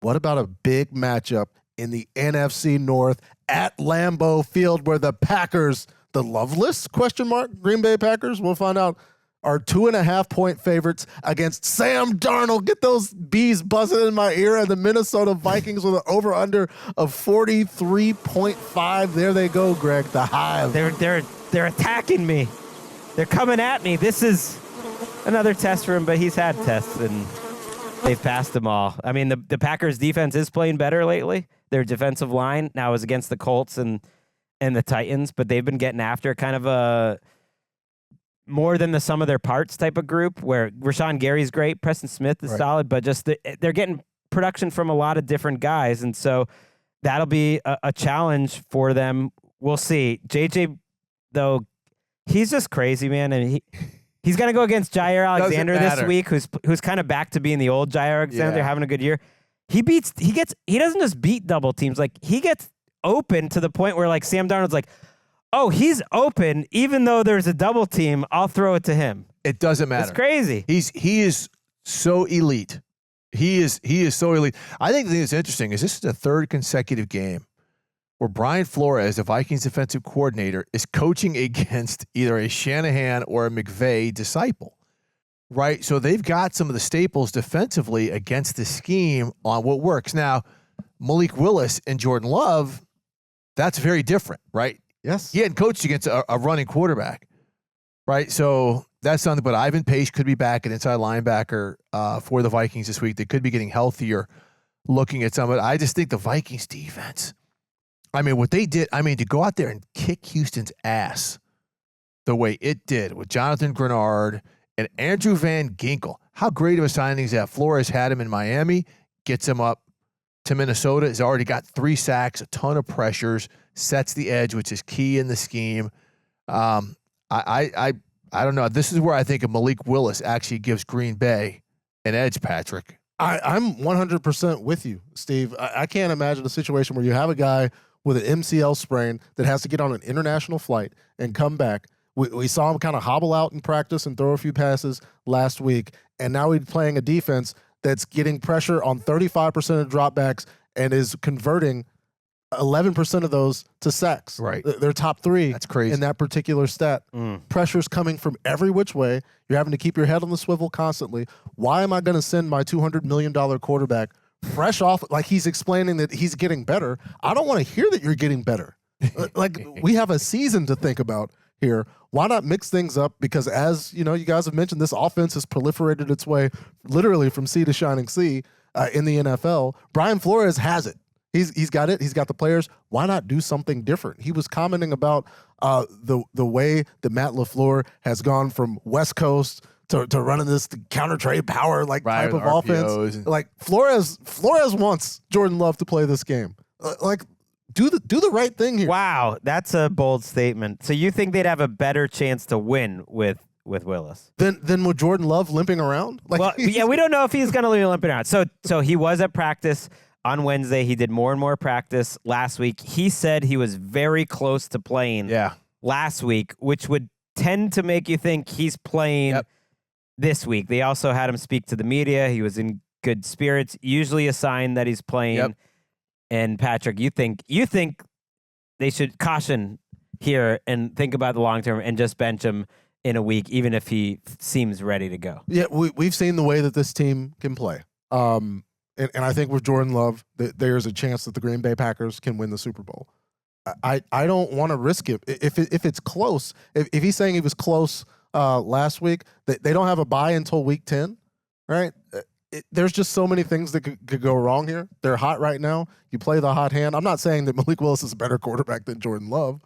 What about a big matchup in the NFC North at Lambeau Field where the Packers, the loveless Green Bay Packers, we'll find out, are 2.5-point favorites against Sam Darnold. Get those bees buzzing in my ear. And the Minnesota Vikings with an over-under of 43.5. There they go, Greg. The Hive. They're attacking me. They're coming at me. This is another test for him, but he's had tests and they've passed them all. I mean, the Packers defense is playing better lately. Their defensive line now is against the Colts and the Titans, but they've been getting after kind of a more than the sum of their parts type of group where Rashawn Gary's great, Preston Smith is solid, but just they're getting production from a lot of different guys. And so that'll be a challenge for them. We'll see. JJ, though, he's just crazy, man. And he's going to go against Jaire Alexander this week, who's kind of back to being the old Jaire Alexander, having a good year. He doesn't just beat double teams. Like, he gets open to the point where, like, Sam Darnold's like, oh, he's open. Even though there's a double team, I'll throw it to him. It doesn't matter. It's crazy. He is so elite. He is so elite. I think the thing that's interesting is this is the third consecutive game where Brian Flores, the Vikings defensive coordinator, is coaching against either a Shanahan or a McVay disciple, right? So they've got some of the staples defensively against the scheme on what works. Now, Malik Willis and Jordan Love, that's very different, right? Yes. He hadn't coached against a running quarterback, right? So that's something. But Ivan Pace could be back at inside linebacker for the Vikings this week. They could be getting healthier looking at some of it. I just think the Vikings defense, I mean, what they did, to go out there and kick Houston's ass the way it did with Jonathan Grenard and Andrew Van Ginkel. How great of a signing is that? Flores had him in Miami, gets him up to Minnesota, has already got 3 sacks, a ton of pressures, sets the edge, which is key in the scheme. I don't know. This is where I think Malik Willis actually gives Green Bay an edge, Patrick. I'm 100% with you, Steve. I can't imagine a situation where you have a guy with an MCL sprain that has to get on an international flight and come back. We saw him kind of hobble out in practice and throw a few passes last week, and now he's playing a defense that's getting pressure on 35% of dropbacks and is converting 11% of those to sacks. Right. They're top 3 That's crazy. in that particular stat. Pressure's coming from every which way. You're having to keep your head on the swivel constantly. Why am I going to send my $200 million quarterback fresh off? Like, he's explaining that he's getting better. I don't want to hear that you're getting better. Like, we have a season to think about here. Why not mix things up? Because as you know, you guys have mentioned, this offense has proliferated its way literally from sea to shining sea in the NFL. Brian Flores has it. He's got it. He's got the players. Why not do something different? He was commenting about the way that Matt LaFleur has gone from West Coast to running this counter trade power type of offense. Like, Flores wants Jordan Love to play this game. Do the right thing here. Wow, that's a bold statement. So you think they'd have a better chance to win with Willis than with Jordan Love limping around? Well, yeah, we don't know if he's going to be limping around. So he was at practice on Wednesday. He did more and more practice last week. He said he was very close to playing last week, which would tend to make you think he's playing this week. They also had him speak to the media. He was in good spirits, usually a sign that he's playing. And Patrick, you think they should caution here and think about the long term and just bench him in a week, even if he seems ready to go? Yeah, we've seen the way that this team can play. And I think with Jordan Love, there's a chance that the Green Bay Packers can win the Super Bowl. I don't want to risk it. If it's close, if he's saying he was close last week, they don't have a bye until week 10, right? There's just so many things that could go wrong here. They're hot right now. You play the hot hand. I'm not saying that Malik Willis is a better quarterback than Jordan Love.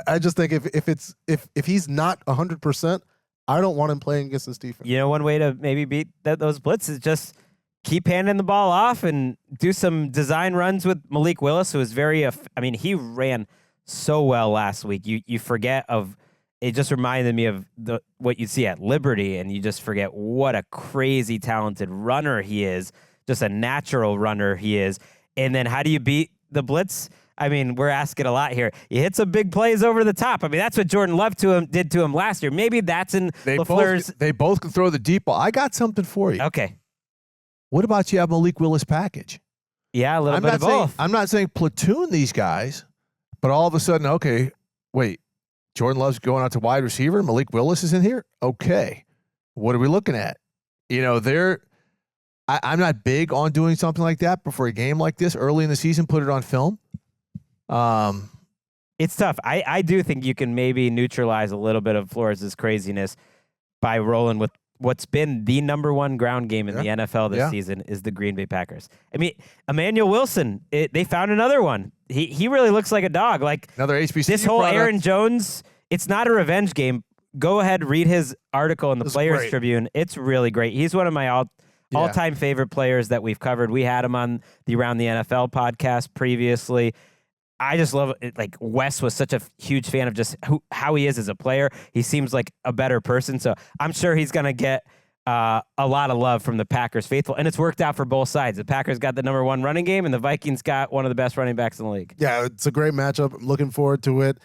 I just think if he's not 100%, I don't want him playing against this defense. You know, one way to maybe beat those blitzes is just keep handing the ball off and do some design runs with Malik Willis, who is he ran so well last week. You forget of. It just reminded me of what you see at Liberty, and you just forget what a crazy talented runner he is, just a natural runner he is. And then how do you beat the blitz? I mean, we're asking a lot here. You hit some big plays over the top. I mean, that's what Jordan Love did to him last year. Maybe that's in LaFleur's. They both can throw the deep ball. I got something for you. Okay. What about you have Malik Willis package? Yeah, a little bit of both. I'm not saying platoon these guys, but all of a sudden, okay, wait, Jordan Love's going out to wide receiver. Malik Willis is in here. Okay, what are we looking at? You know, I'm not big on doing something like that, but for a game like this early in the season, put it on film. It's tough. I do think you can maybe neutralize a little bit of Flores' craziness by rolling with what's been the number one ground game in the NFL this season is the Green Bay Packers. I mean, Emmanuel Wilson, they found another one. He really looks like a dog. Like another HBCU this whole product. Aaron Jones, it's not a revenge game. Go ahead, read his article in the Players Tribune. It's really great. He's one of my all-time favorite players that we've covered. We had him on the Around the NFL podcast previously. I just love it. Like Wes was such a huge fan of just how he is as a player. He seems like a better person. So I'm sure he's going to get a lot of love from the Packers faithful. And it's worked out for both sides. The Packers got the number one running game and the Vikings got one of the best running backs in the league. Yeah, it's a great matchup. I'm looking forward to it.